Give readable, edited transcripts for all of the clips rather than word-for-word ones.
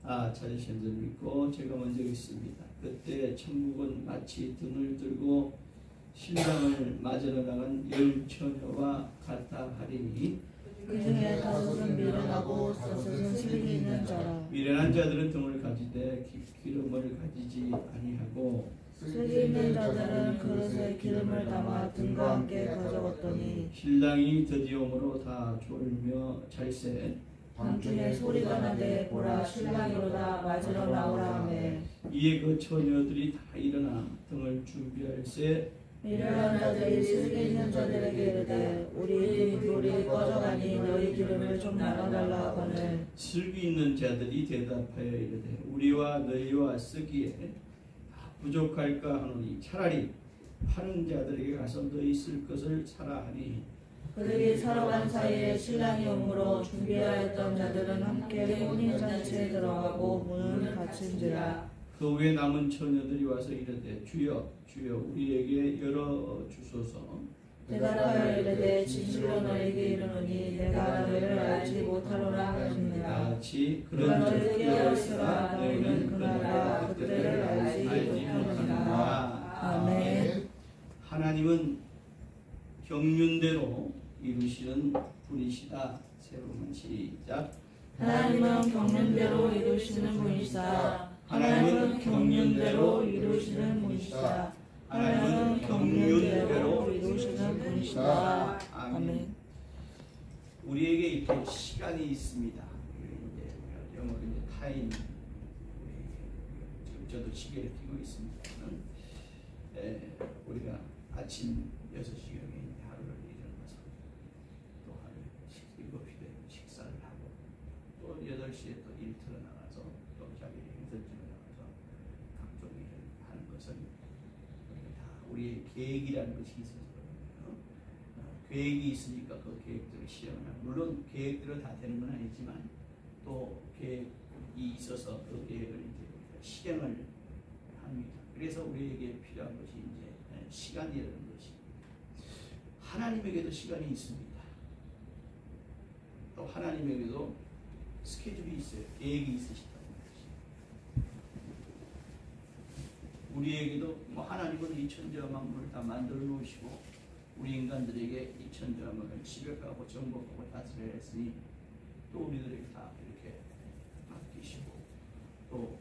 찾으신 줄 믿고 제가 먼저 읽습니다. 그때 천국은 마치 등을 들고 신랑을 맞으러 나간 열 처녀와 같다 하리니 그 중에 다섯은 미련하고 다섯은 슬기 있는 자라. 미련한 자들은 등을 가지되 기름을 가지지 아니하고 슬기 있는 자들은 그릇에 기름을 담아 등과 함께 가져갔더니 신랑이 드디어 오므로 다 졸며 잘세 밤중에 소리가 나되 보라 신랑이로다 맞으러 나오라 하매 이에 그 처녀들이 다 일어나 등을 준비할세 미련한 자들이 슬기 있는 자들에게 이르되 우리 불이 꺼져가니 너희 기름을 좀 나눠달라 하거늘 슬기 있는 자들이 대답하여 이르되 우리와 너희와 쓰기에 다 부족할까 하노니 차라리 파는 자들에게 가서 너희 쓸 것을 사라 하니 그들이 살아간 사이에 신랑이 오므로 준비하였던 자들은 함께 혼인잔치에 들어가고 문은 닫힌지라. 그 후에 남은 처녀들이 와서 이르되 주여 주여 우리에게 열어 주소서. 대답하여 이르되 진실로 너희에게 이르노니 내가 너희를 알지 못하노라 하십니다. 같이 그가 너희를 깨어있으라 너희는 그날과 그때를 알지 못하느니라. 아멘. 하나님은 경륜대로 이루시는 분이시다. 새로운 시작. 하나님은 경륜대로 이루시는 분이시다. 하나님은 경륜대로 이루시는 분이시다. 하나님은 경륜대로 이루시는 분이시다. 아멘. 우리에게 이렇게 시간이 있습니다. 이제 영어로 이제 타임. 지금 저도 시계를 띄고 있습니다. 우리가 아침 6시경에 하루를 일어나서 또 하루 7시 되면 식사를 하고 또 8시에 또 일터로 나가서 또 자기 행선지로 나가서 각종 일을 하는 것은 다 우리의 계획이라는 것이 있어서거든요. 계획이 있으니까 그 계획대로 실행을 하고 물론 계획대로 다 되는 건 아니지만 또 계획이 있어서 그 계획을 이제 실행을 합니다. 그래서 우리에게 필요한 것이 이제 시간이라는 것이 하나님에게도 시간이 있습니다. 또 하나님에게도 스케줄이 있어요. 계획이 있으시다는 것이. 우리에게도 하나님은 이 천지와 만물을 다 만들어 놓으시고 우리 인간들에게 이 천지와 만물을 지배하고 정복하고 다스려야 했으니 또 우리들에게 다 이렇게 맡기시고 또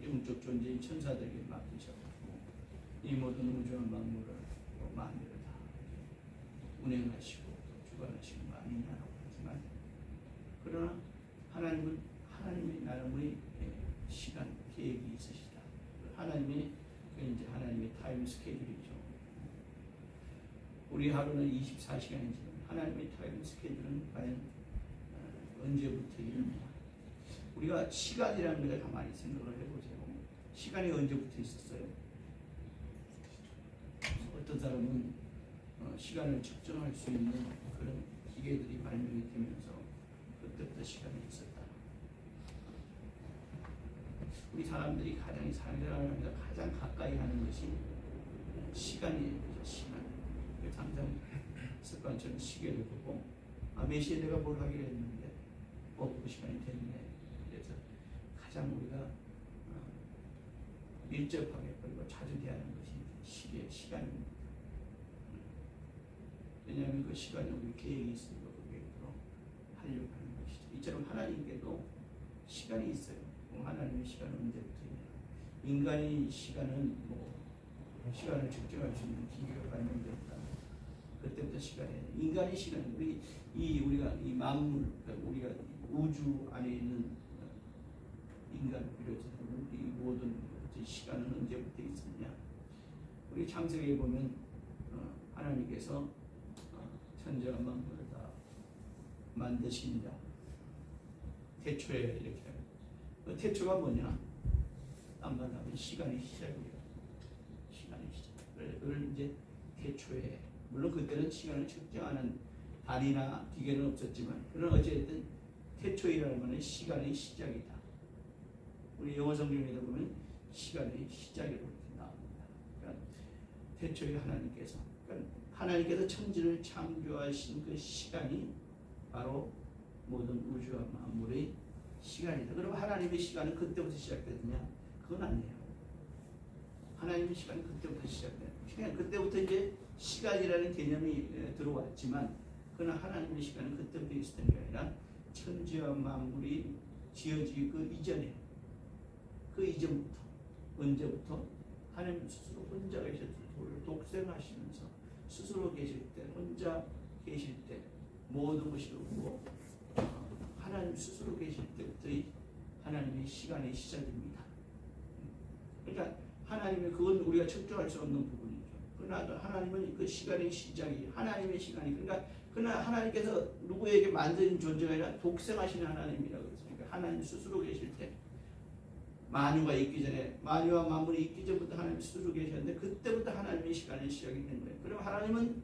영적 존재인 천사들에게 맡기셨고 이 모든 우주와 만물을 또 만물을 다 운행하시고 주관하시고 많이 하라고 하지만 그러나 하나님은 하나님의 나름의 시간 계획이 있으시다. 하나님의 이제 하나님의 타임 스케줄이죠. 우리 하루는 24시간이지만 하나님의 타임 스케줄은 과연 언제부터입니까? 우리가 시간이라는 것을 가만히 생각을 해보세요. 시간이 언제부터 있었어요? 어떤 사람은 시간을 측정할 수 있는 그런 기계들이 발명이 되면서 그때부터 시간이 있었다. 우리 사람들이 가장 살아가면서 가장 가까이 하는 것이 시간이에요. 시간. 그래서 항상 습관처럼 시계를 보고 몇 시에 내가 뭘 하기로 했는데 그 시간이 됐네. 그래서 가장 우리가 밀접하게 그리고 자주 대하는 것이 시간입니다. 왜냐하면 그 시간에 우리 계획이 있으니까 그 계획으로 하려고 하는 것이죠. 이처럼 하나님께도 시간이 있어요. 하나님의 시간은 언제부터이냐. 인간의 시간은 시간을 측정할 수 있는 기계가 발명됐다. 그때부터 시간이에요. 인간의 시간은 우리가 이 만물, 우리가 우주 안에 있는 인간을 비롯해서 이 모든 시간은 언제부터 있었냐. 우리 창세기에 보면 하나님께서 천지와 만물을 다 만드신다. 태초에 이렇게. 그 태초가 뭐냐? 딴말 하면 시간의 시작이에요. 시간의 시작. 그걸 이제 태초에 물론 그때는 시간을 측정하는 단위나 기계는 없었지만 그러나 어쨌든 태초이라는 것은 시간의 시작이다. 우리 영어 성경에도 보면 시간의 시작이라고 나옵니다. 그러니까 태초에 하나님께서 하나님께서 천지를 창조하신 그 시간이 바로 모든 우주와 만물의 시간이다. 그럼 하나님의 시간은 그때부터 시작되느냐? 그건 아니에요. 하나님의 시간은 그때부터 시작돼요. 그냥 그때부터 이제 시간이라는 개념이 들어왔지만, 그러나 하나님의 시간은 그때부터 있었던 게 아니라 천지와 만물이 지어지기 그 이전에, 그 이전부터, 언제부터 하나님 스스로 혼자 계실 때, 독생하시면서 스스로 계실 때, 혼자 계실 때 모든 것이 없고 하나님 스스로 계실 때부터 하나님의 시간의 시작입니다. 그러니까 하나님의, 그건 우리가 측정할 수 없는 부분이죠. 그러나 하나님은 그 시간의 시작이 하나님의 시간이, 그러나 하나님께서 누구에게 만든 존재가 아니라 독생하신 하나님이라고 했으니까 하나님 스스로 계실 때, 만유가 있기 전에, 만유와 만물이 있기 전부터 하나님 스스로 계셨는데 그때부터 하나님의 시간의 시작이 된 거예요. 그럼 하나님은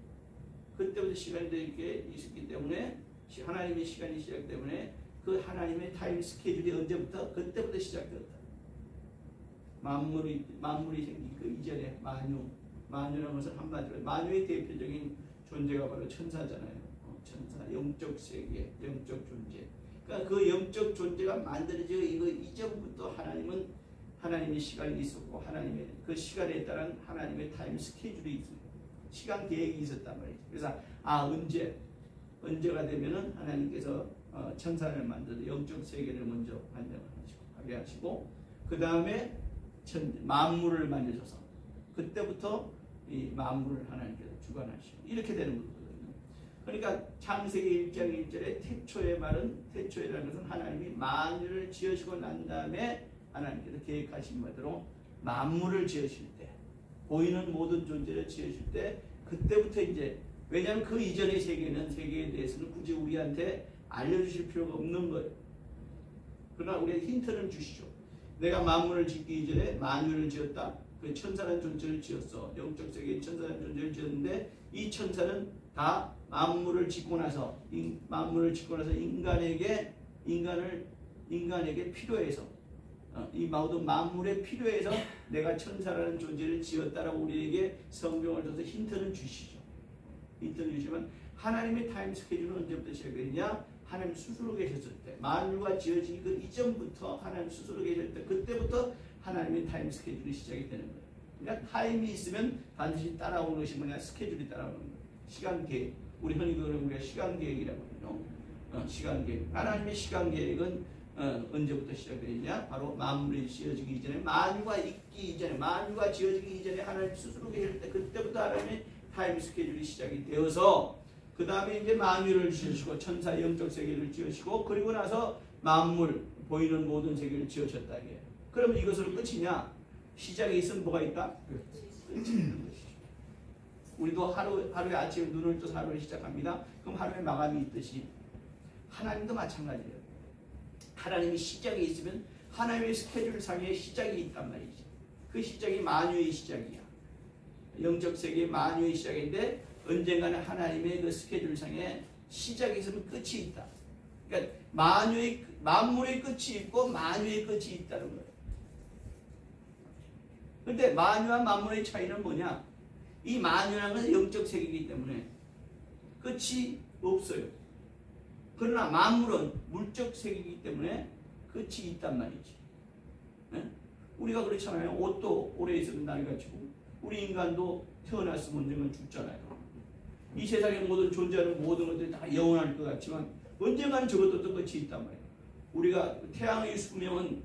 그때부터 시간이 되게 있었기 때문에, 하나님의 시간이 시작 때문에 그 하나님의 타임 스케줄이 언제부터? 그때부터 시작되었다. 만물이 생기기 그 이전에 만유라는 것은 한마디로 만유의 대표적인 존재가 바로 천사잖아요. 천사, 영적 세계, 영적 존재. 그러니까 그 영적 존재가 만들어지기 그 이전부터 하나님은 하나님의 시간이 있었고, 하나님의 그 시간에 따른 하나님의 타임 스케줄이 있어요. 시간 계획이 있었단 말이죠. 그래서 언제가 되면은 하나님께서 천사를 만들어 영적 세계를 먼저 하게 하시고, 그 다음에 만물을 만드셔서 그때부터 이 만물을 하나님께서 주관하시고 이렇게 되는 거거든요. 그러니까 창세기 1장 1절에 태초에라는 것은 하나님이 만유를 지으시고 난 다음에 하나님께서 계획하신 바대로 만물을 지으실 때, 보이는 모든 존재를 지으실 때, 그때부터 이제, 왜냐하면 그 이전의 세계에 대해서는 굳이 우리한테 알려주실 필요가 없는 거예요. 그러나 우리가 힌트를 주시죠. 내가 만물을 짓기 이전에 만유를 지었다. 그 천사라는 존재를 지었어. 영적 세계에 천사라는 존재를 지었는데, 이 천사는 다 만물을 짓고 나서 인간에게 필요해서, 이 모든 만물에 필요해서 내가 천사라는 존재를 지었다라고 우리에게 성경을 통해서 힌트는 주시죠. 힌트는 주시면, 하나님의 타임 스케줄은 언제부터 시작되느냐? 하나님 스스로 계셨을 때, 만유가 지어지기 그 이전부터 하나님 스스로 계실 때, 그때부터 하나님의 타임 스케줄이 시작이 되는 거예요. 그러니까 타임이 있으면 반드시 따라오는 것이 뭐냐? 스케줄이 따라오는 거예요. 시간 계획. 우리 흔히 그러는 우리가 시간 계획이라고 하죠. 시간 계획. 하나님의 시간 계획은 언제부터 시작되느냐? 바로 만물이 지어지기 이전에, 만유가 있기 이전에, 만유가 지어지기 이전에 하나님 스스로 계실 때, 그때부터 하나님의 타임 스케줄이 시작이 되어서, 그 다음에 이제 만유를 지으시고 천사 영적 세계를 지으시고, 그리고 나서 만물, 보이는 모든 세계를 지으셨다. 이게. 그러면 이것으로 끝이냐? 시작이 있으면 뭐가 있다? 끝이 있는 것이죠. 우리도 하루에 아침에 눈을 떠서 하루를 시작합니다. 그럼 하루에 마감이 있듯이 하나님도 마찬가지예요. 하나님이 시작이 있으면 하나님의 스케줄상에 시작이 있단 말이지. 그 시작이 만유의 시작이야. 영적 세계의 만유의 시작인데, 언젠가는 하나님의 그 스케줄상에 시작이 있으면 끝이 있다. 그러니까 만물의 끝이 있고 만유의 끝이 있다는 거예요. 그런데 만유와 만물의 차이는 뭐냐? 이 만유라는 것은 영적 세계이기 때문에 끝이 없어요. 그러나 만물은 물적 세계이기 때문에 끝이 있단 말이지. 네? 우리가 그렇잖아요. 옷도 오래 있으면 낡아 지고, 우리 인간도 태어났으면 언젠간 죽잖아요. 이 세상에 모든 존재하는 모든 것들이 다 영원할 것 같지만 언젠가는 저것도 또 끝이 있단 말이에요. 우리가 태양의 수명은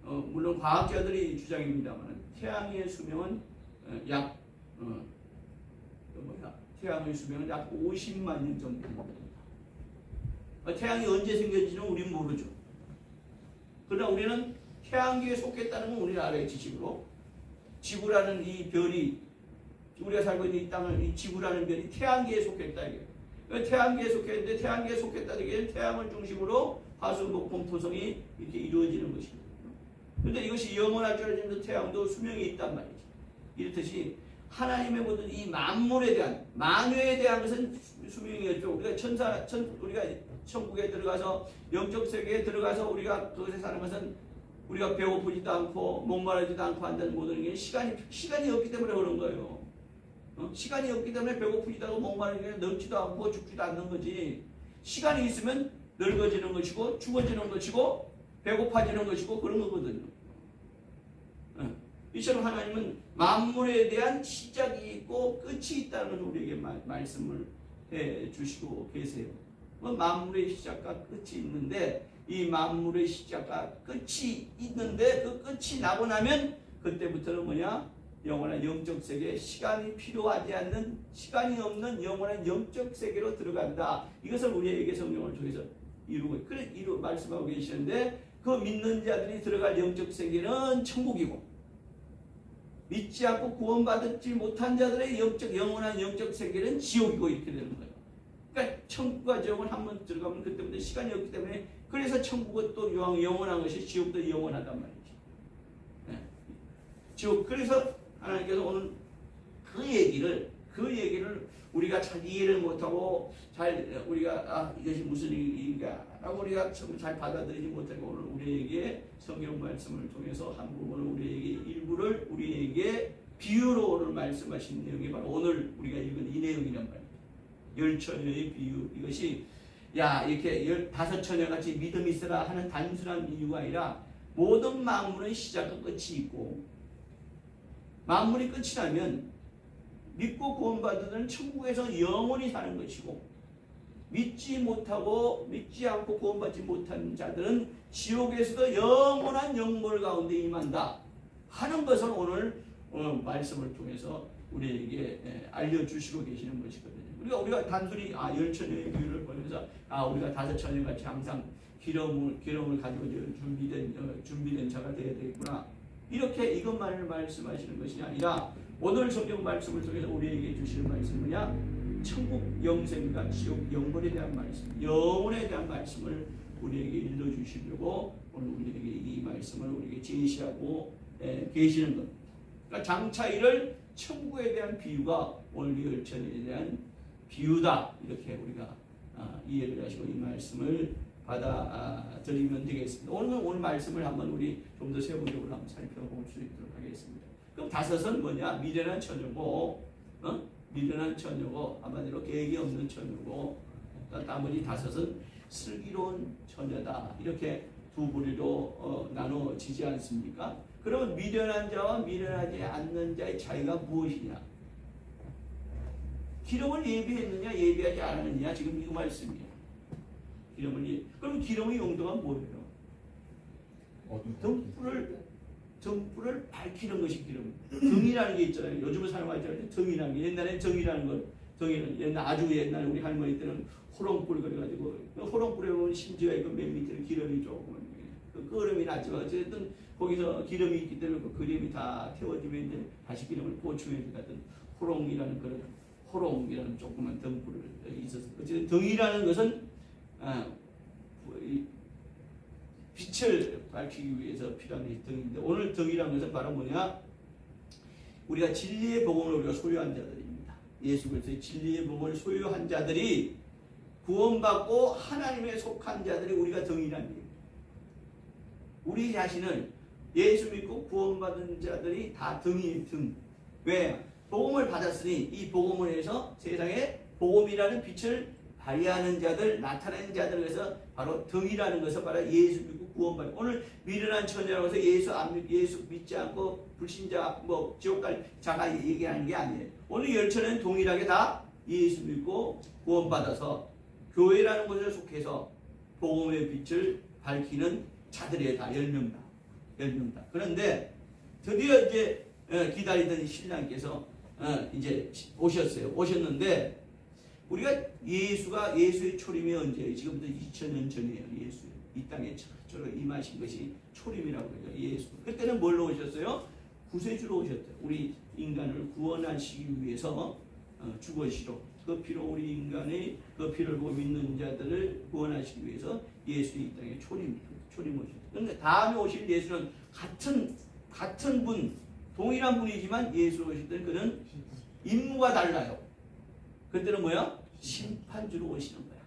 물론 과학자들이 주장입니다만, 태양의 수명은 태양의 수명은 약 50만 년 정도 됩니다. 태양이 언제 생겼는지는 우리는 모르죠. 그러나 우리는 태양계에 속했다는 건 우리는 알아요. 지식으로. 지구라는 이 별이, 우리가 살고 있는 이 땅을, 이 지구라는 별이 태양계에 속했다. 이게. 태양계에 속했는데, 태양계에 속했다는 게 태양을 중심으로 화수, 목, 금, 토성이 이렇게 이루어지는 것입니다. 그런데 이것이 영원할 줄 알지만 태양도 수명이 있단 말이죠. 이렇듯이 하나님의 모든 이 만물에 대한, 만유에 대한 것은 수명이었죠. 우리가 우리가 천국에 들어가서, 영적 세계에 들어가서 우리가 그것에 사는 것은 우리가 배고프지도 않고 목마르지도 않고 한다는 모든 게 시간이 없기 때문에 그런 거예요. 시간이 없기 때문에 배고프지도 않고 목마르지도 않고 넘지도 않고 죽지도 않는 거지. 시간이 있으면 늙어지는 것이고 죽어지는 것이고 배고파지는 것이고 그런 거거든요. 이처럼 하나님은 만물에 대한 시작이 있고 끝이 있다는 걸 우리에게 말씀을 해 주시고 계세요. 만물의 시작과 끝이 있는데 이 만물의 시작과 끝이 있는데 그 끝이 나고 나면 그때부터는 뭐냐? 영원한 영적 세계, 시간이 필요하지 않는, 시간이 없는 영원한 영적 세계로 들어간다. 이것을 우리에게 성경을 통해서 이루고 말씀하고 계시는데, 그 믿는 자들이 들어갈 영적 세계는 천국이고, 믿지 않고 구원받지 못한 자들의 영원한 영적 세계는 지옥이고, 이렇게 되는 거예요. 그러니까 천국과 지옥은 한번 들어가면 그때부터 시간이 없기 때문에, 그래서 천국은 또 영원한 것이 지옥도 영원하단 말이죠. 네. 지옥. 그래서 하나님께서 오늘 그 얘기를 우리가 잘 이해를 못하고 우리가 이것이 무슨 일인가 라고 우리가 잘 받아들이지 못하고 오늘 우리에게 성경 말씀을 통해서 한 부분을 우리에게 일부를 우리에게 비유로 오늘 말씀하신 내용이 바로 오늘 우리가 읽은 이 내용이란 말이에요. 10처녀의 비유. 이것이 이렇게 15처녀같이 믿음이 있으라 하는 단순한 이유가 아니라 모든 만물의 시작과 끝이 있고, 만물이 끝이 나면 믿고 구원받은 천국에서 영원히 사는 것이고, 믿지 않고 구원받지 못한 자들은 지옥에서도 영원한 영벌 가운데 임한다 하는 것을 오늘 말씀을 통해서 우리에게 알려주시고 계시는 것이거든요. 우리가 단순히 10처녀의 비유를 보면서 우리가 5처녀같이 항상 기름을 가지고 준비된 자가 되어야 되겠구나, 이렇게 이것만을 말씀하시는 것이 아니라 오늘 성경 말씀을 통해서 우리에게 주시는 말씀은 뭐냐? 천국 영생과 지옥 영벌에 대한 말씀, 영혼에 대한 말씀을 우리에게 일러주시려고 오늘 우리에게 이 말씀을 우리에게 제시하고 계시는 것. 그러니까 장차 이를 천국에 대한 비유가 오늘 10처녀에 대한 비유다, 이렇게 우리가 이해를 하시고 이 말씀을 받아들이면 되겠습니다. 오늘 말씀을 한번 우리 좀 더 세부적으로 한번 살펴볼 수 있도록 하겠습니다. 그럼 5은 뭐냐? 미련한 처녀고, 미련한 처녀고, 한마디로 계획이 없는 처녀고, 나머지 5은 슬기로운 처녀다. 이렇게 두 부류로 나눠지지 않습니까? 그러면 미련한 자와 미련하지 않는 자의 차이가 무엇이냐? 기름을 예비했느냐, 예비하지 않았느냐? 지금 이 말씀이에요. 그럼 기름의 용도가 뭐예요? 등불을 밝히는 것이 기름. 등이라는 게 있잖아요. 요즘은 사용하지 않아요. 등이라는 게. 옛날에 등이라는 건, 아주 옛날에 우리 할머니 때는 호롱불 그래가지고, 호롱불에 보면 심지어 이거 맨 밑에 기름이 조금, 그 끓음이 나지만 어쨌든 거기서 기름이 있기 때문에 그 기름이 다 태워지면 이제 다시 기름을 보충해 주거든. 호롱이라는 조그만 등불을 있었어요. 어쨌든 등이라는 것은 빛을 밝히기 위해서 필요한 등인데, 오늘 등이라는 것은 바로 뭐냐? 우리가 진리의 복음을 우리가 소유한 자들입니다. 예수 그리스도의 진리의 복음을 소유한 자들이, 구원받고 하나님에 속한 자들이 우리가 등이라는 얘기입니다. 우리 자신을 예수 믿고 구원받은 자들이 다 등이에요. 등. 왜? 복음을 받았으니 이 복음을 해서 세상에 복음이라는 빛을 발휘하는 자들, 나타내는 자들, 그래서 바로 등이라는 것은 바로 예수 믿고 구원받는. 오늘 미련한 처녀라고 해서 예수 믿지 않고 불신자, 지옥 갈 자가 얘기하는 게 아니에요. 오늘 10처녀는 동일하게 다 예수 믿고 구원받아서 교회라는 곳에 속해서 복음의 빛을 밝히는 자들이에요. 다 10명 다. 10명 다. 그런데 드디어 이제 기다리던 신랑께서 이제 오셨는데, 우리가 예수의 초림이 언제예요? 지금부터 2000년 전이에요. 예수 이 땅에 저로 임하신 것이 초림이라고 그러죠. 예수. 그때는 뭘로 오셨어요? 구세주로 오셨대요. 우리 인간을 구원하시기 위해서 죽으시러, 그 피로 우리 인간의 그 피를 보고 믿는 자들을 구원하시기 위해서 예수 이 땅에 초림 오셨대요. 그런데 다음에 오실 예수는 같은 분, 동일한 분이지만 예수 오실 때는 그는 임무가 달라요. 그때는 뭐야? 심판주로 오시는 거야.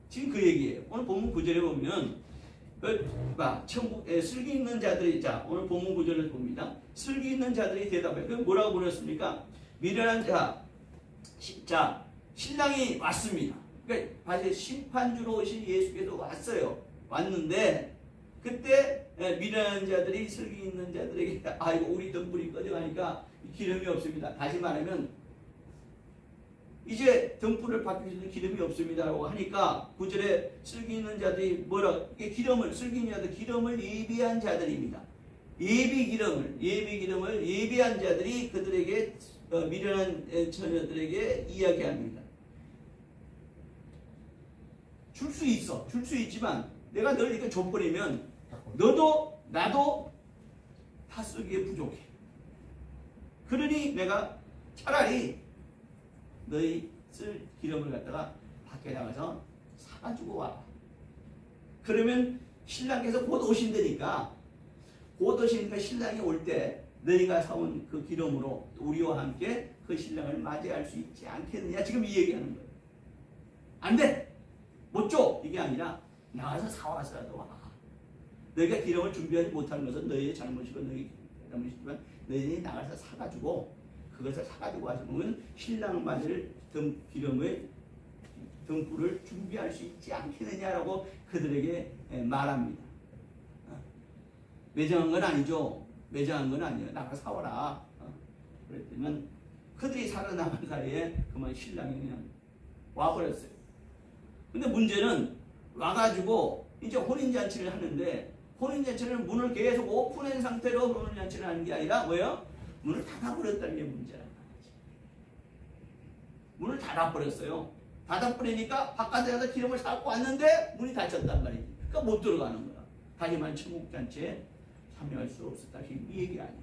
지금 그 얘기예요. 오늘 본문 9절에 보면 천국에 슬기 있는 자들이, 자 오늘 본문 9절을 봅니다. 슬기 있는 자들이 대답해요. 그럼 뭐라고 보냈습니까? 미련한 자, 신랑이 왔습니다. 그러니까 사실 심판주로 오신 예수께서 왔어요. 왔는데 그때 미련한 자들이 슬기 있는 자들에게 아이고 우리 등불이 꺼져가니까 기름이 없습니다. 다시 말하면 이제 등불을 받기 위해서 기름이 없습니다라고 하니까 9절에 슬기 있는 자들이 뭐라 이게 기름을 슬기 있는 자들 기름을 예비한 자들입니다. 예비 기름을 예비한 자들이 그들에게 미련한 처녀들에게 이야기합니다. 줄 수 있어. 줄 수 있지만 내가 널 이렇게 줘버리면 너도 나도 다 쓰기에 부족해. 그러니 내가 차라리 너희 쓸 기름을 갖다가 밖에 나가서 사가지고 와. 그러면 신랑께서 곧 오신다니까 신랑이 올 때 너희가 사온 그 기름으로 우리와 함께 그 신랑을 맞이할 수 있지 않겠느냐 지금 이 얘기하는 거예요. 안 돼! 못 줘! 이게 아니라 나가서 사와서라도 와. 너희가 기름을 준비하지 못하는 것은 너희의 잘못이고 너희 잘못이지만 너희들이 나가서 사가지고 그것을 사가지고 와서면 신랑 맞을 기름의 등불을 준비할 수 있지 않겠느냐라고 그들에게 말합니다. 매장한 건 아니죠. 매장한 건 아니에요. 나가서 사와라. 그랬더니 그들이 살아남은 사이에 그만 신랑이 그냥 와버렸어요. 근데 문제는 와가지고 이제 혼인잔치를 하는데 혼인잔치는 문을 계속 오픈한 상태로 혼인잔치를 하는 게 아니라 뭐예요? 문을 닫아버렸다는 게 문제란 말이지. 문을 닫아버렸어요. 닫아버리니까 바깥에 가서 기름을 사고 왔는데 문이 닫혔단 말이지. 그러니까 못 들어가는 거야. 다시 말해 천국잔치에 참여할 수 없었다. 이 얘기 아니죠.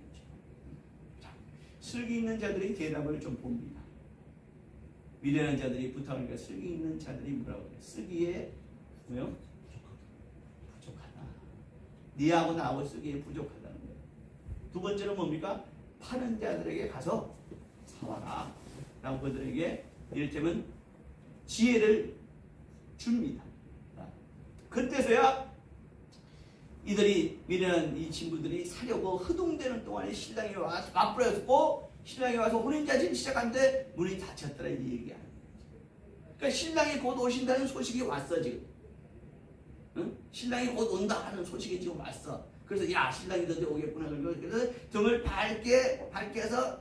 자, 슬기 있는 자들의 대답을 좀 봅니다. 미련한 자들이 부탁하니까 슬기 있는 자들이 뭐라고 그래? 쓰기에 뭐요? 부족하다. 니하고 나하고 쓰기에 부족하다는 거예요. 두 번째는 뭡니까? 파는 자들에게 가서 사와라. 라고 그들에게 이를테면 지혜를 줍니다. 그때서야 이들이 미련한 이 친구들이 사려고 허둥대는 동안에 신랑이 와서 맞불었고 신랑이 와서 혼인잔치를 시작하는데 문이 닫혔더라 이 얘기야. 그러니까 신랑이 곧 오신다는 소식이 왔어 지금. 응? 신랑이 곧 온다 하는 소식이 지금 왔어. 그래서 야 신랑이 너한테 오겠구나. 그래서 등을 밝게서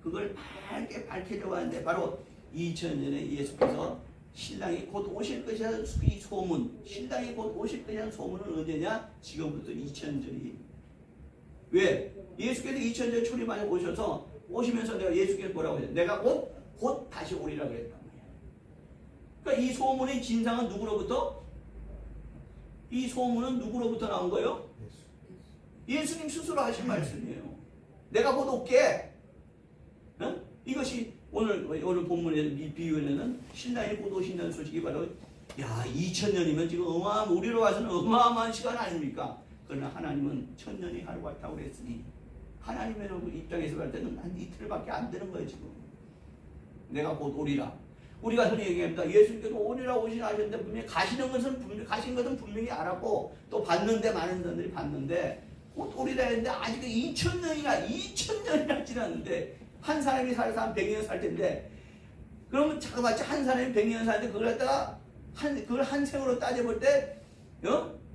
그걸 밝게 밝히려고 하는데 바로 2000년에 예수께서 신랑이 곧 오실 것이라는 이 소문, 신랑이 곧 오실 것이라는 소문은 언제냐? 지금부터 2000년이. 왜? 예수께서 2000년 초림하에 오셔서 오시면서 내가 예수께서 뭐라고 했냐? 내가 곧 다시 오리라 그랬단 말이야. 그러니까 이 소문의 진상은 누구로부터? 이 소문은 누구로부터 나온 거예요? 예수님 스스로 하신 말씀이에요. 내가 곧 올게. 어? 이것이 오늘 본문의 비유에는 신랑이 곧 오신다는 소식이 바로 야 2000년이면 지금 우리로 와서는 어마어마한 시간 아닙니까? 그러나 하나님은 1000년이 하루 같다고 그랬으니 하나님의 입장에서 볼 때는 한 이틀밖에 안 되는 거예요 지금. 내가 곧 오리라. 우리가 흔히 얘기합니다. 예수님께서 오리라 오시라 하셨는데 분명히 가신 것은 분명히 알았고 또 봤는데 많은 사람들이 봤는데 곧 오리라 했는데 아직 2000년이나 지났는데 한 사람이 살아서 한 100년 살 텐데 그러면 자그마치 한 사람이 100년 사는데 그걸 갖다가 그걸 한 생으로 따져볼 때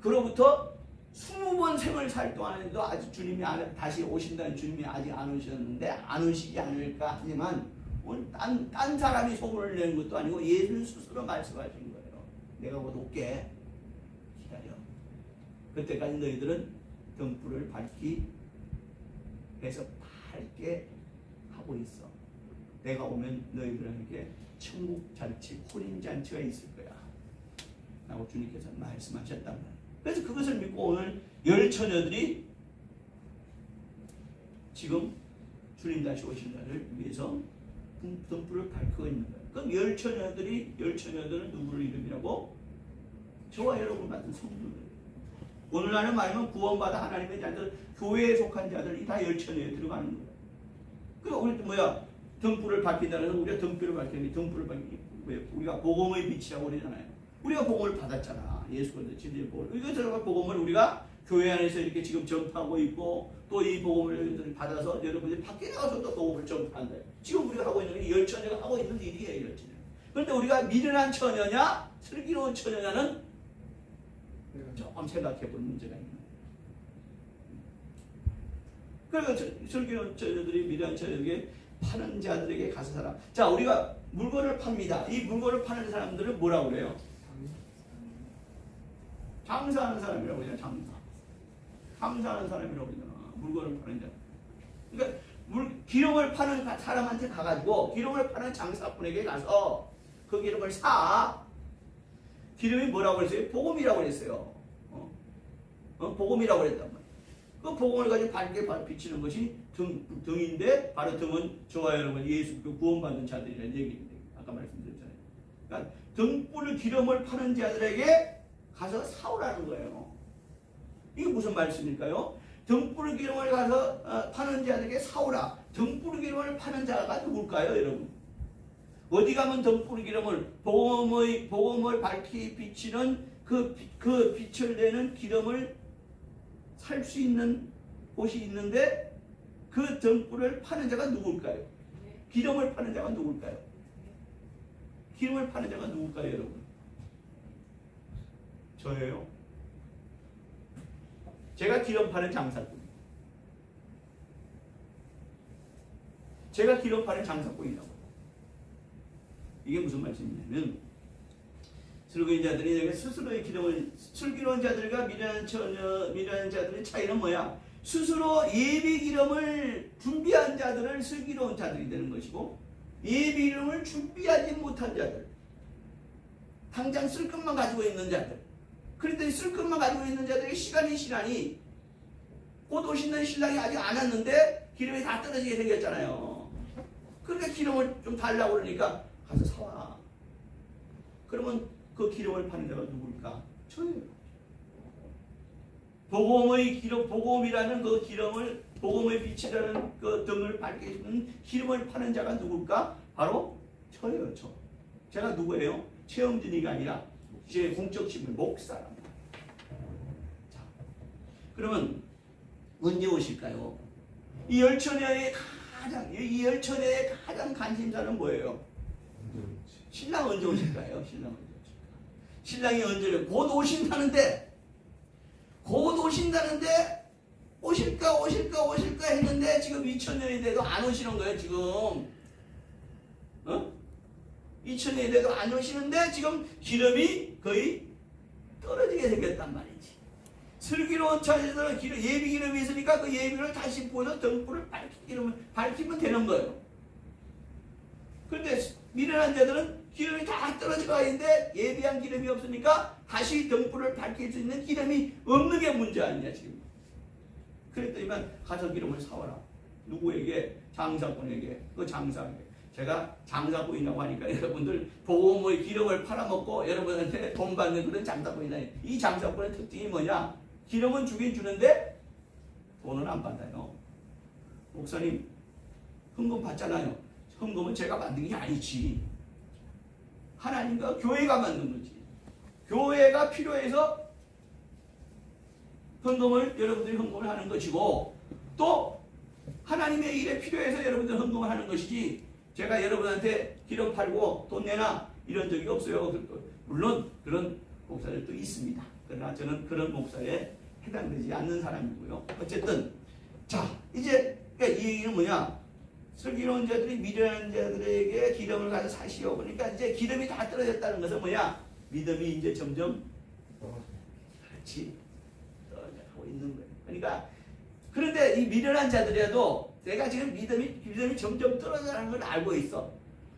그로부터 20번 생을 살 동안에도 아직 주님이 다시 오신다는 주님이 아직 안 오셨는데 안 오시지 않을까 하지만 오늘 딴 사람이 소문을 내는 것도 아니고 예수님 스스로 말씀하신 거예요. 내가 곧 올게. 기다려. 그때까지 너희들은 등불을 밝히 해서 밝게 하고 있어. 내가 오면 너희들에게 천국잔치, 혼인잔치가 있을 거야. 라고 주님께서 말씀하셨단 말이에요. 그래서 그것을 믿고 오늘 열 처녀들이 지금 주님 다시 오신 날을 위해서 등불을 밝히고 있는 거예요. 그럼 열 처녀들은 누구를 이름이라고? 저와 여러분 같은 성도들. 오늘날은 말하면 구원받아 하나님의 자들, 교회에 속한 자들이 다 열 처녀에 들어가는 거예요. 그러니까 우리 뭐야? 등불을 밝힌다는 것은 우리가 등불을 밝히는 게 우리가 복음의 빛이라고 그러잖아요. 우리가 복음을 받았잖아. 예수 그리스도 진리의 복음을. 이것을 복음을 우리가 교회 안에서 이렇게 지금 전파하고 있고 또 이 복음을 받아서 여러분들이 밖에 나가서 또 복음을 전파한다. 지금 우리가 하고 있는 게 열 처녀가 하고 있는 일이에요. 열 처녀. 그런데 우리가 미련한 처녀냐 슬기로운 처녀냐는 조금 생각해 볼 문제가 있는 거예요. 그러니까 슬기로운 처녀들이 미련한 처녀에게 파는 자들에게 가서 살아. 자, 우리가 물건을 팝니다. 이 물건을 파는 사람들은 뭐라고 그래요? 장사하는 사람이라고 그러잖아. 장사하는 사람이라고 그러잖아. 물건을 파는 자. 그러니까 기름을 파는 사람한테 가가지고 기름을 파는 장사꾼에게 가서 그 기름을 사. 기름이 뭐라고 그랬어요? 복음이라고 그랬어요. 복음이라고 그랬단 말이에요. 그 복음을 가지고 밝게 비치는 것이 등인데, 바로 등은 저와 여러분 예수 구원받는 자들이라는 얘기입니다. 아까 말씀드렸잖아요. 그러니까 등불 기름을 파는 자들에게 가서 사오라는 거예요. 이게 무슨 말씀일까요? 등불 기름을 가서 파는 자들에게 사오라. 등불 기름을 파는 자가 누굴까요, 여러분? 어디 가면 등불 기름을 복음을 밝히 비치는 그 빛을 내는 기름을 살 수 있는 곳이 있는데 그 등불을 파는 자가 누굴까요? 기름을 파는 자가 누굴까요? 기름을 파는 자가 누굴까요, 여러분? 저예요. 제가 기름 파는 장사꾼. 제가 기름 파는 장사꾼이라고. 이게 무슨 말씀이냐면 슬기로운 자들이 스스로의 기름을 슬기로운 자들과 미련한 자들의 차이는 뭐야? 스스로 예비 기름을 준비한 자들을 슬기로운 자들이 되는 것이고 예비 기름을 준비하지 못한 자들, 당장 쓸 것만 가지고 있는 자들. 그런데 쓸 것만 가지고 있는 자들의 시간이 곧 오시는 신랑이 아직 안 왔는데 기름이 다 떨어지게 생겼잖아요. 그러니까 기름을 좀 달라고 그러니까 가서 사와. 그러면 그 기름을 파는 자가 누굴까? 저예요. 복음의 기름, 복음이라는 그 기름을, 복음의 빛이라는 그 등을 밝게 해주는 기름을 파는 자가 누굴까? 바로 저예요, 저. 제가 누구예요? 최영준이가 아니라 제 공적 신분 목사랍니다. 자, 그러면 언제 오실까요? 이 열처녀의 가장 관심사는 뭐예요? 신랑 언제 오실까요? 신랑이 언제 곧 오신다는데 오실까 했는데 지금 2000년이 돼도 안 오시는 거예요. 지금 2000년이 돼도 안 오시는데 지금 기름이 거의 떨어지게 생겼단 말이지. 슬기로운 처녀들은 예비 기름이 있으니까 그 예비 기름을 다시 부어서 등불을 밝히면 되는 거예요. 그런데 미련한 자들은 기름이 다 떨어져가 있는데 예비한 기름이 없으니까 다시 등불을 밝힐 수 있는 기름이 없는 게 문제 아니냐 지금. 그랬더니만 가서 기름을 사와라. 누구에게? 장사꾼에게. 그 장사에게. 제가 장사꾼이라고 하니까 여러분들 복음의 기름을 팔아먹고 여러분한테 돈 받는 그런 장사꾼이다. 이 장사꾼의 특징이 뭐냐? 기름은 주긴 주는데 돈은 안 받아요. 목사님 헌금 받잖아요. 헌금은 제가 만든 게 아니지. 하나님과 교회가 만든 거지. 교회가 필요해서 여러분들이 헌금을 하는 것이고 또 하나님의 일에 필요해서 여러분들이 헌금을 하는 것이지 제가 여러분한테 기름 팔고 돈 내놔 이런 적이 없어요. 물론 그런 목사들도 있습니다. 그러나 저는 그런 목사에 해당되지 않는 사람이고요. 어쨌든 자 이제 그러니까 이 얘기는 뭐냐? 슬기로운 자들이 미련한 자들에게 기름을 가서 사시오. 그러니까 이제 기름이 다 떨어졌다는 것은 뭐야? 믿음이 이제 점점 그렇지 떨어져가고 있는 거예요. 그러니까 그런데 이 미련한 자들이라도 내가 지금 믿음이 점점 떨어져가는 걸 알고 있어.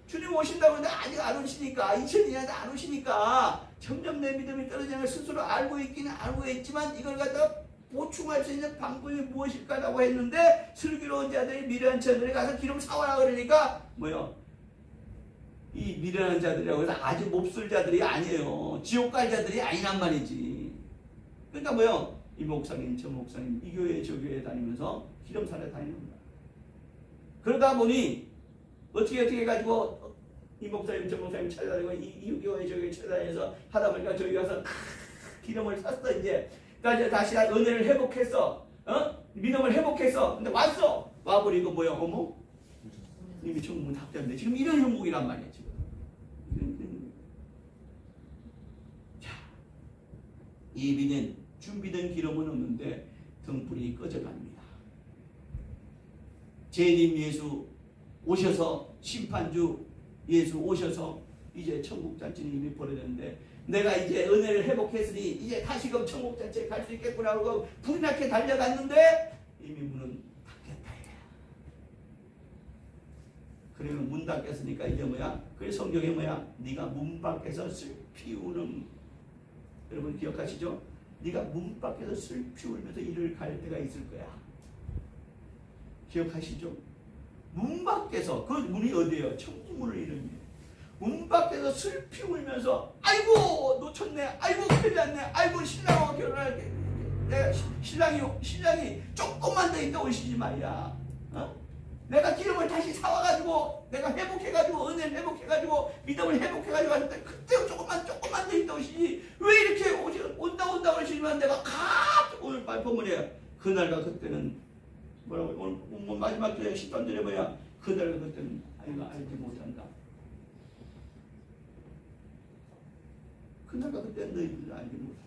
주님 오신다고 하는데 아직 안 오시니까 2000년에도 안 오시니까 점점 내 믿음이 떨어지는 걸 스스로 알고 있기는 알고 있지만 이걸 갖다 보충할 수 있는 방법이 무엇일까라고 했는데 슬기로운 자들이 미련한 자들이 가서 기름 사와라 그러니까 뭐요? 이 미련한 자들이라고 해서 아주 몹쓸 자들이 아니에요. 지옥 갈 자들이 아니란 말이지. 그러니까 뭐요? 이 목사님 저 목사님 이 교회 저 교회 다니면서 기름 사러 다니는 거야. 그러다 보니 어떻게 해가지고 이 목사님 저 목사님 찾아다니고 이 교회 저 교회 찾아다니면서 하다 보니까 저기 가서 기름을 샀어 이제. 그러니까 다시 은혜를 회복했어. 믿음을 회복했어. 근데 왔어. 와버리고 뭐야? 어머? 이미 천국은 닫혔는데 지금 이런 형국이란 말이야 지금. 예비된 준비된 기름은 없는데 등불이 꺼져갑니다. 재림 예수 오셔서 심판주 예수 오셔서 이제 천국잔치는 이미 벌어졌는데 내가 이제 은혜를 회복했으니 이제 다시금 천국잔치에 갈 수 있겠구나 하고 불이 나게 달려갔는데 이미 문은 닫혔다. 그러면 문 닫혔으니까 이제 뭐야? 그 성경에 뭐야? 네가 문 밖에서 슬피 우는, 여러분 기억하시죠? 네가 문 밖에서 슬피 울면서 일을 갈 때가 있을 거야. 기억하시죠? 문 밖에서, 그 문이 어디예요? 천국문을 이름이에요. 문 밖에서 슬피 울면서 아이고 놓쳤네, 아이고 큰일 났네, 아이고 신랑하고 결혼할게, 내가 신랑이 조금만 더 있다 오시지 말이야. 어? 내가 기름을 다시 사와가지고 내가 회복해가지고 은혜를 회복해가지고 믿음을 회복해가지고 하는데 그때 조금만 더 있다 오시지 왜 이렇게 온다 오시지만 내가 오늘 본문이에요. 그날과 그때는 뭐라고 오늘 마지막 주에 10번절에 뭐야? 그날과 그때는 아이가 알지 못한다. 그날과 그때는 너희들 알지 못한다.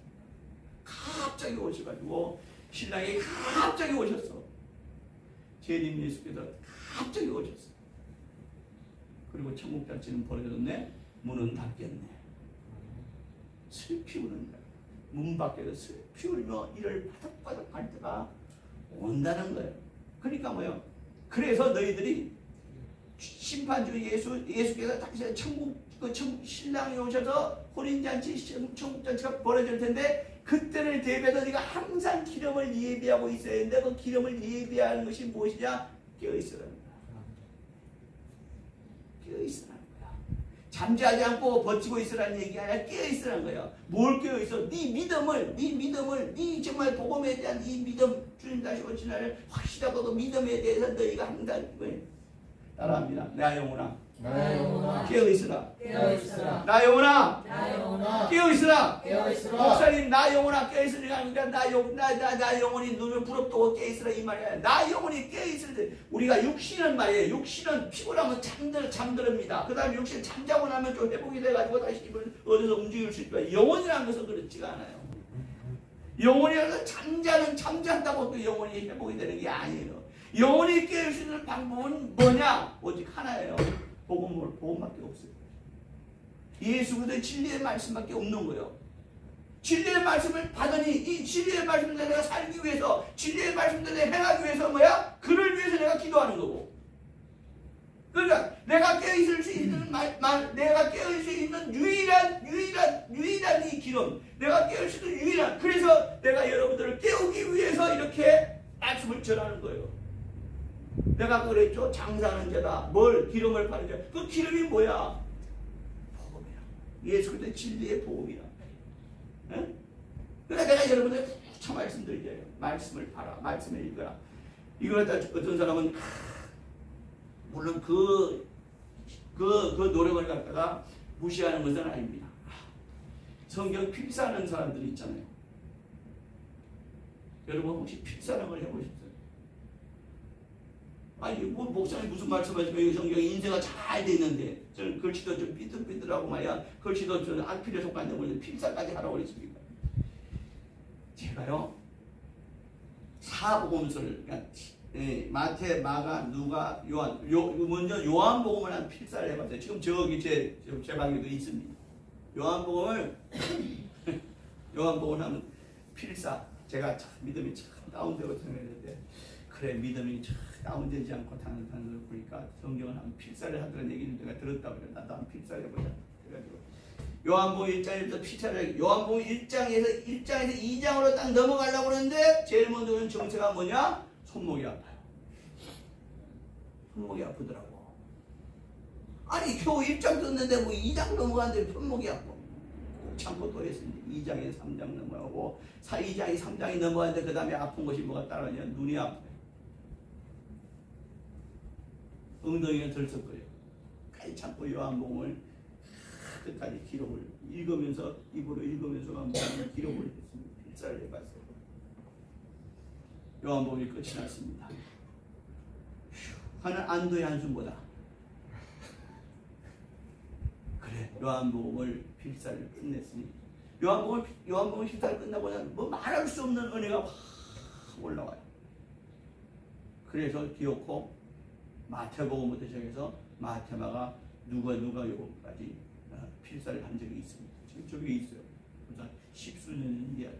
갑자기 오셔가지고 신랑이 갑자기 오셨어. 재림 예수께서 갑자기 오셨어. 그리고 천국잔치는 벌어졌네. 문은 닫혔네. 슬피 우는 거야. 문 밖에서 슬피 울며 이를 바닥바닥 갈 때가 온다는 거예요. 그러니까 뭐예요? 그래서 너희들이 심판주 예수께서 다시 신랑이 오셔서 혼인잔치, 천국잔치가 벌어질 텐데 그때를 대비해서 네가 항상 기름을 예비하고 있어야 되는데 그 기름을 예비하는 것이 무엇이냐? 깨어있으라는 거야. 깨어있으라는 거야. 잠자지 않고 버티고 있으라는 얘기가 아니라 깨어있으라는 거야. 뭘 깨어있어? 네 믿음을 네 정말 복음에 대한 이 믿음, 주님 다시 오신 날을 확실하고 그 믿음에 대해서 너희가 항상 따라합니다. 내 영혼아 깨어있으라. 나 영혼아 깨어있으라. 목사님 나 영혼아 깨어있으라. 나 영혼이 눈을 부릅뜨고 깨어있으라 이 말이야. 나 영혼이 깨어있을 때 우리가 육신은 말이에요. 육신은 피곤하면 잠들입니다. 그 다음에 육신 잠자고 나면 좀 회복이 돼가지고 다시 힘을 얻어서 움직일 수 있지만 영혼이라는 것은 그렇지가 않아요. 영혼이라는 것은 잠잔다고 또 영혼이 회복이 되는 게 아니에요. 영혼이 깨울 수 있는 방법은 뭐냐? 오직 하나예요. 복음밖에 없어요. 예수 그리스도의 진리의 말씀밖에 없는 거예요. 진리의 말씀을 받으니 이 진리의 말씀을 내가 살기 위해서, 진리의 말씀을 내가 행하기 위해서 뭐야? 그를 위해서 내가 기도하는 거고. 그러니까 내가 깨어있을 수 있는 내가 깨어있을 수 있는 유일한 이 기름, 내가 깨어있을 수 있는 유일한, 그래서 내가 여러분들을 깨우기 위해서 이렇게 말씀을 전하는 거예요. 내가 그랬죠. 장사하는 자다. 기름을 파는 자. 그 기름이 뭐야? 복음이야. 예수 그리스도의 진리의 복음이야. 네? 그러니까 내가 여러분들 참 말씀드리잖아요. 말씀을 봐라. 말씀을 읽어라. 이걸 갖다 어떤 사람은 물론 그 노력을 갖다가 무시하는 것은 아닙니다. 성경 필사하는 사람들이 있잖아요. 여러분 혹시 필사랑을 해보셨어요? 아니 뭐 목사님 무슨 말씀하시면 이 성경에 인쇄가 잘 돼 있는데 저는 글씨도 좀 삐뚤삐뚤하고 말이야 글씨도 좀 악필에 속하는데 원래 필사까지 하라고 그랬습니까? 제가요 사복음서를 그러니까 마태, 마가, 누가, 요한 먼저 요한복음을 한 필사를 해봤어요. 지금 저기 제 방에도 있습니다. 요한복음을 하면 필사. 제가 참 믿음이 참 다운되고 생각했는데 그래 믿음이 참 다운되지 않고 타는 걸 보니까 성경을 한 필사를 하더라는 얘기를 내가 들었다고 그래. 나도 한 필사를 해보자. 그래가지고 요한복음 1장에서 필사를 요한복음 1장에서 2장으로 딱 넘어가려고 그러는데 제일 먼저 오는 정체가 뭐냐? 손목이 아파요. 손목이 아프더라고. 아니 겨우 1장 떴는데 뭐 2장 넘어갔는데 손목이 아파. 참고 또 했습니다. 2장에서 3장 넘어가고 2장이 3장이 넘어갔는데 그 다음에 아픈 것이 뭐가 따라오냐? 눈이 아파요. 엉덩이가 들썩거려요. 까지 참고 요한복음을 끝까지 기록을 읽으면서 입으로 읽으면서만 기록을 했습니다. 필사를 해봤어요. 요한복음이 끝이 났습니다. 하는 안도의 한숨보다 그래 요한복음을 필사를 끝냈으니 요한복음 14장 끝나고 나면 뭐 말할 수 없는 은혜가 확 올라와요. 그래서 기어코 마태복음부터 시작해서 마테마가 누가 요거까지 필사를 한 적이 있습니다. 지금 저게 있어요. 그래서 10수년 이야기.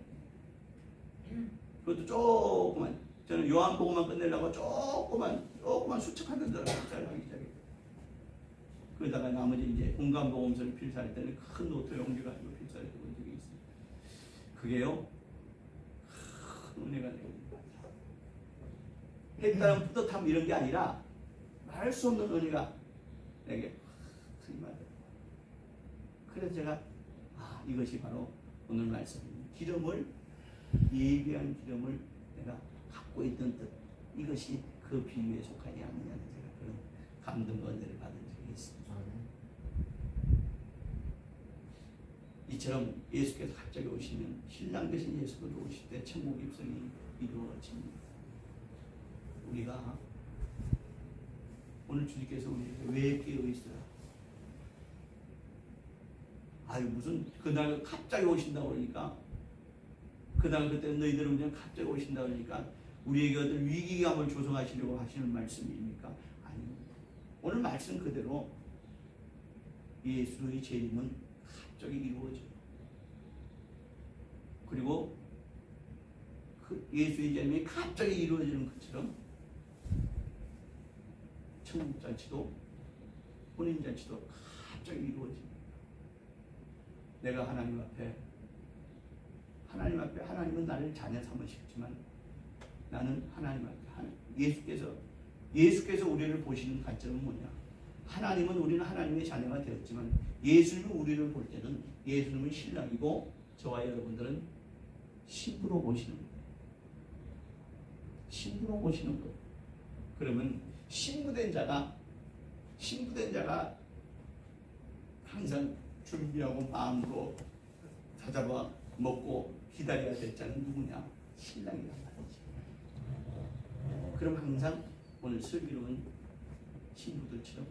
그것도 조그만, 저는 요한복음만 끝내려고 조그만 수척한 데다가 필사를 하기 시작했어요. 그러다가 나머지 이제 공간복음서를 필사할 때는 큰 노트 용지 가지고 필사를 해본 적이 있어요. 그게요, 큰 은혜가 됩니다. 했다는 뿌듯함 이런 게 아니라 말할 수 없는 은혜가 내게 임하더라고요. 그래서 제가 이것이 바로 오늘 말씀입니다. 기름을, 예비한 기름을 내가 갖고 있던 뜻, 이것이 그 비유에 속하지 않느냐는 제가 그런 감동과 은혜를 받은 적이 있습니다. 이처럼 예수께서 갑자기 오시면, 신랑 되신 예수께서 오실 때 천국 입성이 이루어집니다. 우리가 오늘 주님께서 우리에게 왜 깨어있어요? 무슨 그날 갑자기 오신다고 그러니까, 그날 그때 너희들은 그냥 갑자기 오신다고 그러니까 우리에게 어떤 위기감을 조성하시려고 하시는 말씀입니까? 아닙니다. 오늘 말씀 그대로 예수의 재림은 갑자기 이루어져요. 그리고 그 예수의 재림이 갑자기 이루어지는 것처럼 천국잔치도 혼인잔치도 갑자기 이루어집니다. 내가 하나님 앞에 하나님은 나를 자녀 삼으시겠지만 나는 하나님 앞에 예수께서 우리를 보시는 관점은 뭐냐? 하나님은 우리는 하나님의 자녀가 되었지만 예수님은 우리를 볼 때는 예수님은 신랑이고 저와 여러분들은 신부로 보시는 거예요. 신부로 보시는 거예요. 그러면 신부된 자가 항상 준비하고 마음으로 다잡아 먹고 기다려야 될 자는 누구냐? 신랑이란 말이지. 그럼 항상 오늘 슬기로운 신부들처럼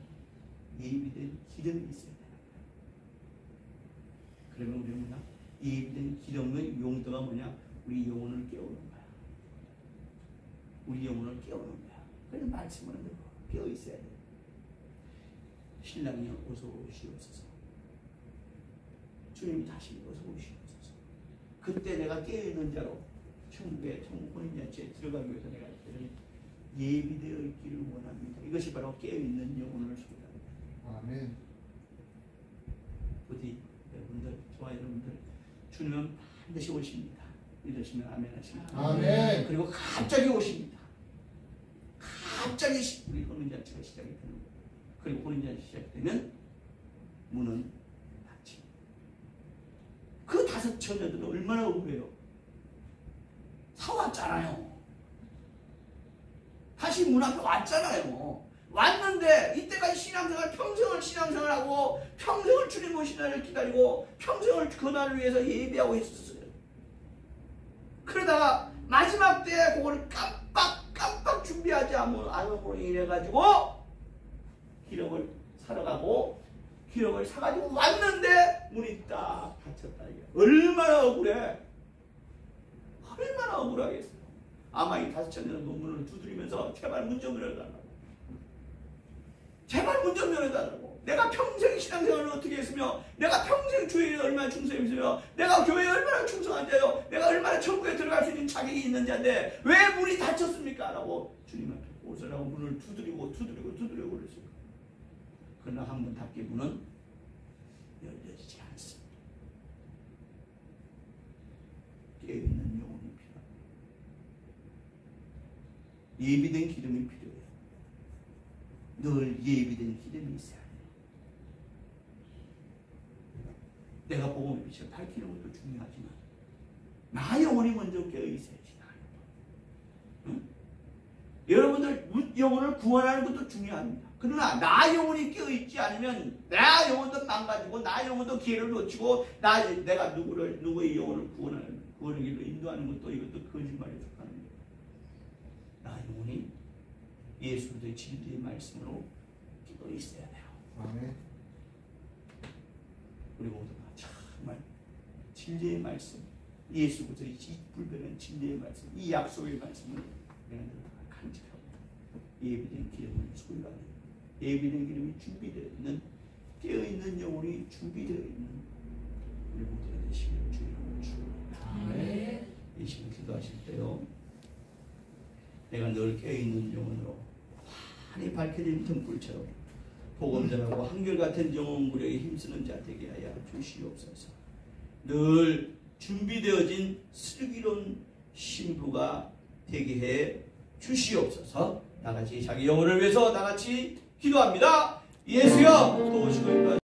예비된 기름이 있어야 되는 거야. 그러면 우리는 뭐냐? 예비된 기름의 용도가 뭐냐? 우리 영혼을 깨우는 거야. 우리 영혼을 깨우는 거야. 그래서 말씀을 깨어 있어야 돼. 신랑이 어서 오시옵소서. 주님이 다시 어서 오시옵소서. 그때 내가 깨어있는 자로 천국 혼인잔치에 들어가기 위해서 내가 예비되어 있기를 원합니다. 이것이 바로 깨어있는 영혼을 소유합니다. 아멘. 부디 여러분들, 저와 여러분들, 주님은 반드시 오십니다. 믿으시면 아멘 하십니다. 아멘. 그리고 갑자기 오십니다. 갑자기 우리 혼인잔치가 시작이 되는 거예요. 그리고 혼인잔치 시작되면 문은 닫힙니다. 그 5 처녀들은 얼마나 억울해요. 사왔잖아요. 다시 문 앞에 왔잖아요. 왔는데 이때까지 평생을 신앙생활하고 평생을 주님 오신 날을 기다리고 평생을 그 날을 위해서 예비하고 있었어요. 그러다가 마지막 때 그걸 깜빡 준비하지 않음으로 인해가지고 기름을 사러 가고 기름을 사가지고 왔는데 문이 딱 닫혔다. 이게 얼마나 억울해. 얼마나 억울하겠어요. 아마 이 5 처녀는 문을 두드리면서 제발 문 좀 열어달라고. 제발 문 좀 열어달라고. 내가 평생 신앙생활을 어떻게 했으며 내가 평생 주에 얼마나 충성했으며 내가 교회에 얼마나 충성한 자요. 내가 얼마나 천국에 들어갈 수 있는 자격이 있는 자인데 왜 문이 닫혔습니까? 라고 주님 앞에 오서라고 문을 두드리고 그랬어요. 그러나 한 번 닫게 문은 열려지지 않습니다. 깨어있는 영혼이 필요합니다. 예비된 기름이 필요해요. 늘 예비된 기름이 있어야 돼요. 내가 복음의 빛을 밝히는 것도 중요하지만 나 영혼이 먼저 깨어있어야지. 응? 여러분들 영혼을 구원하는 것도 중요합니다. 그러나 나 영혼이 깨어있지 않으면 나 영혼도 망가지고 나 영혼도 기회를 놓치고 내가 누구의 영혼을 구원의 길로 인도하는 것도 이것도 거짓말에 속하는 거예요. 나 영혼이 예수 그리스도의 진리의 말씀으로 깨어있어야 돼요. 아멘. 우리 모두가 정말 진리의 말씀, 예수께서 이 불변한 진리의 말씀, 이 약속의 말씀을 내가 늘 간직하고 예비된 기름을 소유하는, 예비된 기름이 준비되어 있는, 깨어있는 영혼이 준비되어 있는 우리 모두가 되시기를 주님으로 축원합니다. 이 시간 기도하실 때요, 내가 늘 깨어있는 영혼으로 많이 밝혀진 등불처럼 복음 전하고 한결같은 영혼 무력에 힘쓰는 자 되게 하여 주시옵소서. 늘 준비되어진 슬기로운 신부가 되게 해 주시옵소서. 나같이 자기 영혼을 위해서 나같이 기도합니다. 예수여 도우시고